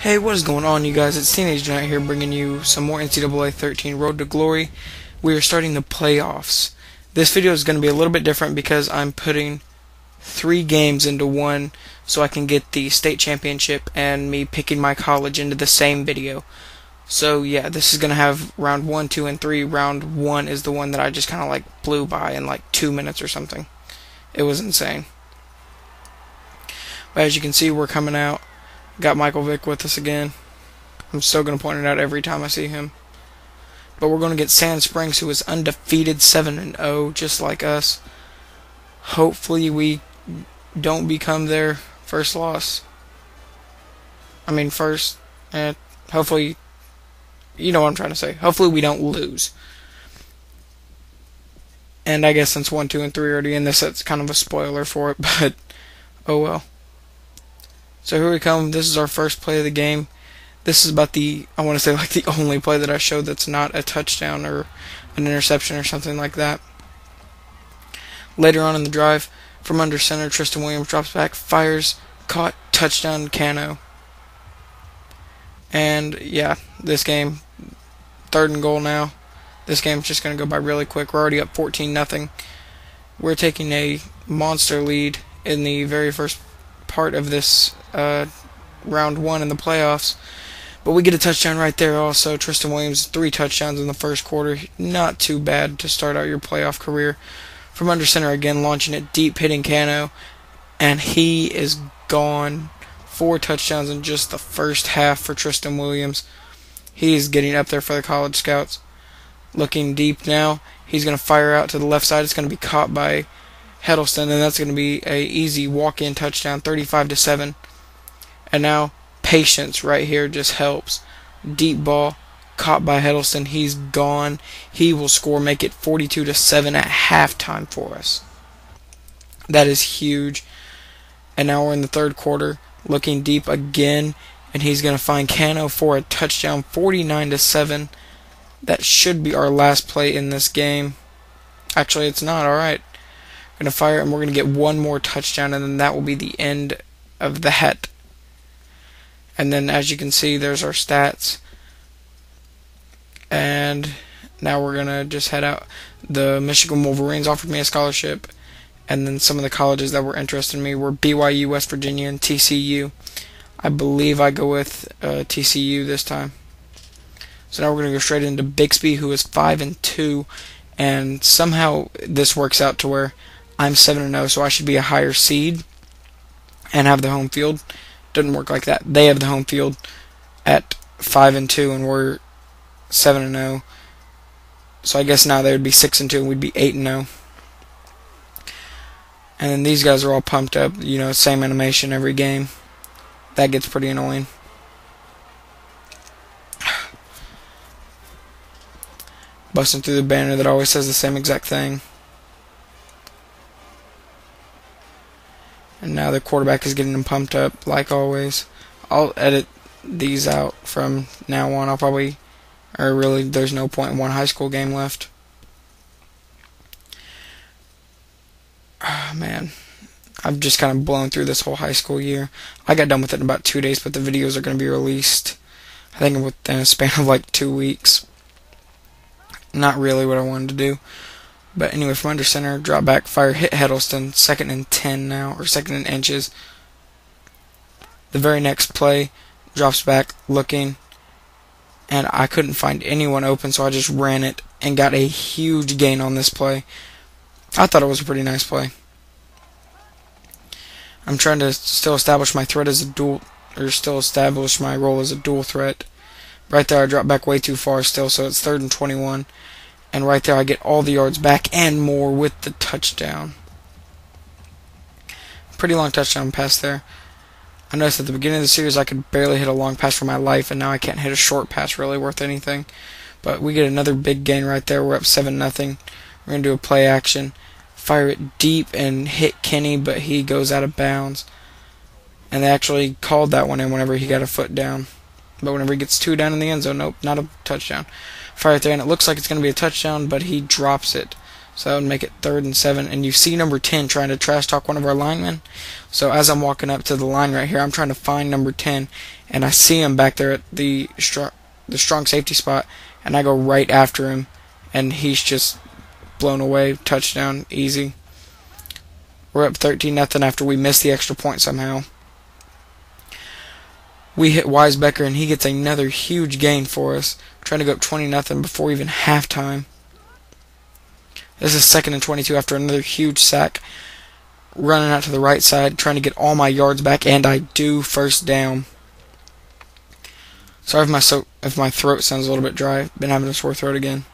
Hey, what is going on, you guys? It's Teenage Giant here, bringing you some more NCAA 13 Road to Glory. We are starting the playoffs. This video is going to be a little bit different because I'm putting 3 games into one so I can get the state championship and me picking my college into the same video. So yeah, this is going to have round 1, 2, and 3. Round 1 is the one that I just kind of like blew by in like 2 minutes or something. It was insane. But as you can see, we're coming out. Got Michael Vick with us again. I'm still going to point it out every time I see him. But we're going to get Sand Springs, who is undefeated 7-0, just like us. Hopefully we don't become their first loss. Hopefully, you know what I'm trying to say. Hopefully we don't lose. And I guess since 1, 2, and 3 are already in this, that's kind of a spoiler for it, but oh well. So here we come. This is our first play of the game. This is about the only play that I showed that's not a touchdown or an interception or something like that. Later on in the drive, from under center, Triston Williams drops back, fires, caught, touchdown, Cano. And yeah, this game, 3rd and goal now. This game's just going to go by really quick. We're already up 14-0. We're taking a monster lead in the very first part of this round 1 in the playoffs, but we get a touchdown right there also. Triston Williams, 3 touchdowns in the first quarter. Not too bad to start out your playoff career. From under center again, launching it deep, hitting Cano, and he is gone. 4 touchdowns in just the first half for Triston Williams. He is getting up there for the college scouts. Looking deep now, he's going to fire out to the left side. It's going to be caught by Heddleston, and that's going to be a easy walk-in touchdown, 35-7. And now patience right here just helps. Deep ball caught by Heddleston. He's gone. He will score, make it 42-7 at halftime for us. That is huge. And now we're in the 3rd quarter, looking deep again, and he's going to find Cano for a touchdown, 49-7. That should be our last play in this game. Actually, it's not. All right. Going to fire, and we're going to get 1 more touchdown, and then that will be the end of that. And then, as you can see, there's our stats. And now we're going to just head out. The Michigan Wolverines offered me a scholarship, and then some of the colleges that were interested in me were BYU, West Virginia, and TCU. I believe I go with TCU this time. So now we're going to go straight into Bixby, who is 5-2, and somehow this works out to where I'm 7-0, so I should be a higher seed and have the home field. Doesn't work like that. They have the home field at 5-2, and we're 7-0. So I guess now they would be 6-2, and we'd be 8-0. And then these guys are all pumped up. You know, same animation every game. That gets pretty annoying. Busting through the banner that always says the same exact thing. And now the quarterback is getting them pumped up, like always. I'll edit these out from now on. There's no point in one high school game left. Oh, man. I've just kind of blown through this whole high school year. I got done with it in about 2 days, but the videos are going to be released, I think, within a span of like 2 weeks. Not really what I wanted to do. But anyway, from under center, drop back, fire, hit Heddleston, 2nd and 10 now, or 2nd and inches. The very next play, drops back, looking, and I couldn't find anyone open, so I just ran it and got a huge gain on this play. I thought it was a pretty nice play. I'm trying to still establish my threat as a still establish my role as a dual threat. Right there, I dropped back way too far still, so it's 3rd and 21. And right there, I get all the yards back and more with the touchdown. Pretty long touchdown pass there. I noticed at the beginning of the series I could barely hit a long pass for my life, and now I can't hit a short pass really worth anything. But we get another big gain right there. We're up 7-0. We're going to do a play action. Fire it deep and hit Kenny, but he goes out of bounds. And they actually called that one in whenever he got a foot down. But whenever he gets 2 down in the end zone, nope, not a touchdown. Fire it there, and it looks like it's going to be a touchdown, but he drops it. So that would make it 3rd and 7. And you see number 10 trying to trash talk one of our linemen. So as I'm walking up to the line right here, I'm trying to find number 10. And I see him back there at the strong safety spot. And I go right after him. And he's just blown away. Touchdown. Easy. We're up 13-0 after we missed the extra point somehow. We hit Weisbecker and he gets another huge gain for us. Trying to go up 20-0 before even halftime. This is 2nd and 22 after another huge sack. Running out to the right side, trying to get all my yards back, and I do. First down. Sorry if my throat sounds a little bit dry. Been having a sore throat again.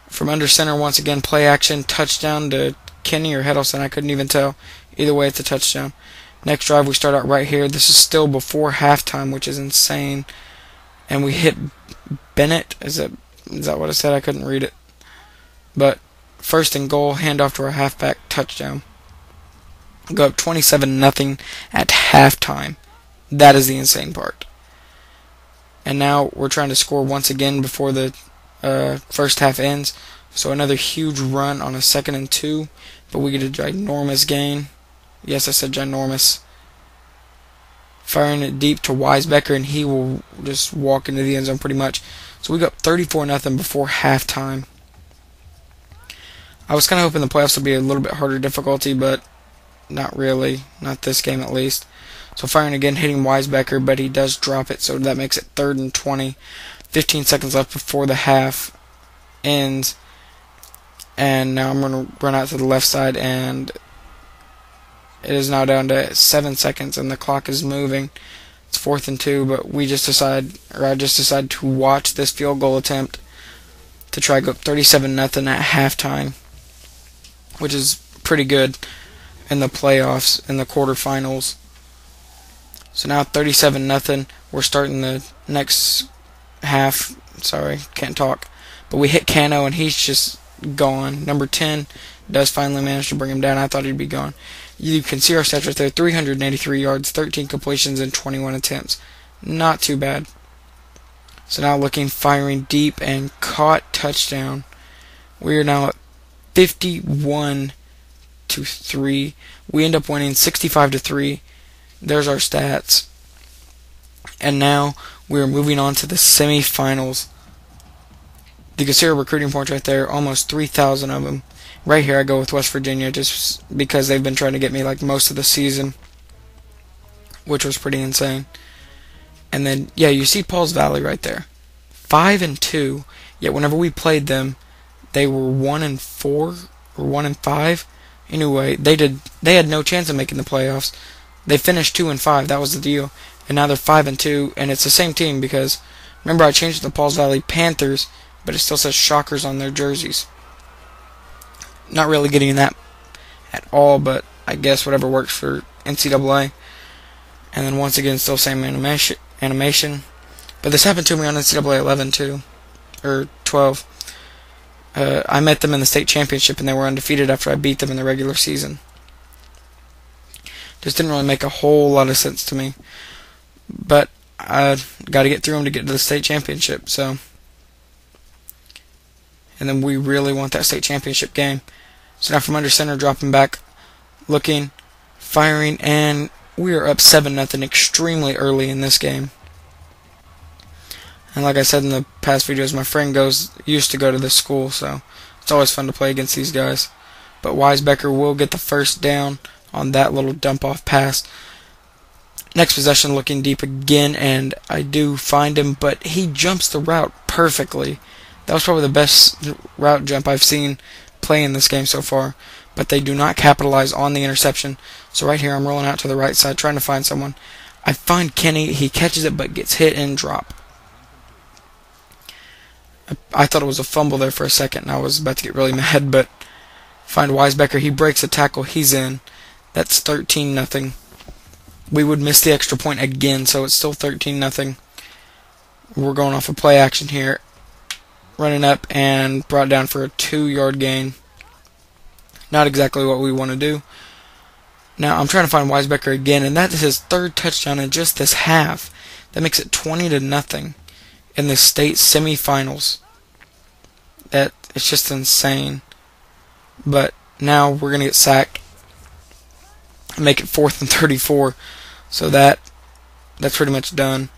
From under center, once again, play action, touchdown to Kenny or Heddleson. I couldn't even tell. Either way, it's a touchdown. Next drive, we start out right here. This is still before halftime, which is insane. And we hit Bennett. Is that what I said? I couldn't read it. But 1st and goal, handoff to our halfback, touchdown. Go up 27-0 at halftime. That is the insane part. And now we're trying to score once again before the first half ends. So another huge run on a 2nd and 2. But we get a ginormous gain. Yes, I said ginormous. Firing it deep to Weisbecker, and he will just walk into the end zone pretty much. So we go up 34-0 before halftime. I was kind of hoping the playoffs would be a little bit harder difficulty, but not really. Not this game, at least. So firing again, hitting Weisbecker, but he does drop it, so that makes it 3rd and 20. 15 seconds left before the half ends. And now I'm going to run out to the left side, and it is now down to 7 seconds, and the clock is moving. It's 4th and 2, but I just decided to watch this field goal attempt to try to go up 37-0 at halftime, which is pretty good in the playoffs, in the quarterfinals. So now 37-0. We're starting the next half. Sorry, can't talk. But we hit Cano, and he's just gone. Number 10 does finally manage to bring him down. I thought he'd be gone. You can see our stats right there. 383 yards, 13 completions, and 21 attempts. Not too bad. So now looking, firing deep, and caught, touchdown. We are now at 51-3. We end up winning 65-3. There's our stats. And now we are moving on to the semifinals. You can see our recruiting points right there, almost 3,000 of them. Right here I go with West Virginia just because they've been trying to get me like most of the season, which was pretty insane. And then, yeah, you see Paul's Valley right there. 5-2, yet whenever we played them, they were 1-4 or 1-5. Anyway, they had no chance of making the playoffs. They finished 2-5. That was the deal. And now they're 5-2, and it's the same team because remember I changed it to Paul's Valley Panthers, but it still says Shockers on their jerseys. Not really getting that at all, but I guess whatever works for NCAA. And then once again, still same animation. But this happened to me on NCAA 11 too, or 12. I met them in the state championship, and they were undefeated after I beat them in the regular season. Just didn't really make a whole lot of sense to me. But I got to get through them to get to the state championship. So, and then we really want that state championship game. So now from under center, dropping back, looking, firing, and we are up 7-0 extremely early in this game. And like I said in the past videos, my friend used to go to this school, so it's always fun to play against these guys. But Weisbecker will get the first down on that little dump-off pass. Next possession, looking deep again, and I do find him, but he jumps the route perfectly. That was probably the best route jump I've seen play in this game so far. But they do not capitalize on the interception. So right here, I'm rolling out to the right side, trying to find someone. I find Kenny. He catches it, but gets hit and drop. I thought it was a fumble there for a second, and I was about to get really mad, but find Weisbecker. He breaks a tackle. He's in. That's 13-0. We would miss the extra point again, so it's still 13-0. We're going off a play action here. Running up and brought down for a 2-yard gain. Not exactly what we want to do. Now I'm trying to find Weisbecker again, and that is his third touchdown in just this half. That makes it 20-0 in the state semifinals. That It's just insane. But now we're going to get sacked and make it 4th and 34. So that's pretty much done.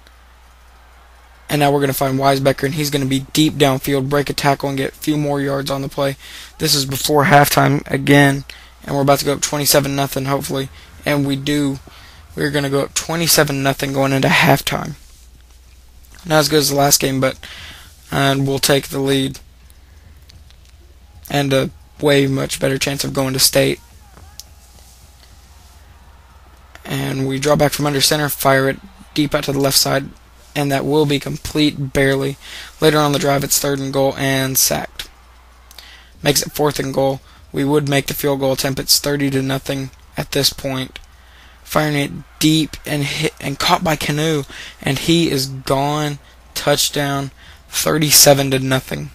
And now we're going to find Weisbecker, and he's going to be deep downfield, break a tackle, and get a few more yards on the play. This is before halftime again, and we're about to go up 27-0, hopefully. And we do. We're going to go up 27-0 going into halftime. Not as good as the last game, but we'll take the lead. And a way much better chance of going to state. And we draw back from under center, fire it deep out to the left side, and that will be complete barely. Later on the drive, it's 3rd and goal and sacked. Makes it 4th and goal. We would make the field goal attempt. It's 30-0 at this point. Firing it deep and hit and caught by Canoe, and he is gone. Touchdown, 37-0.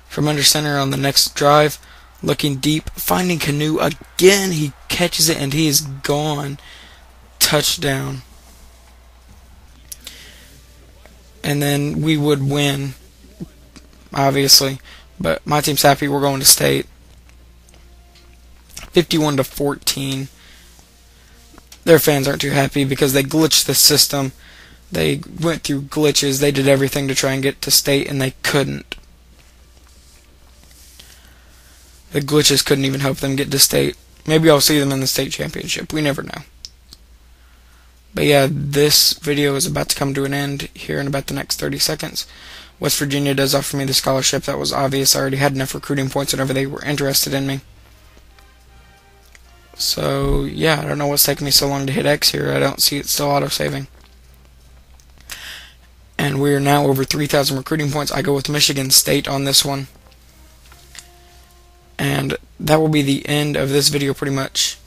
From under center on the next drive, looking deep, finding Canoe again. He catches it, and he is gone. Touchdown. And then we would win, obviously, but my team's happy. We're going to state. 51-14. Their fans aren't too happy because they glitched the system. They went through glitches. They did everything to try and get to state, and they couldn't. The glitches couldn't even help them get to state. Maybe I'll see them in the state championship. We never know. But yeah, this video is about to come to an end here in about the next 30 seconds. West Virginia does offer me the scholarship. That was obvious. I already had enough recruiting points whenever they were interested in me. So yeah, I don't know what's taking me so long to hit X here. I don't see it still auto-saving. And we are now over 3,000 recruiting points. I go with Michigan State on this one. And that will be the end of this video pretty much.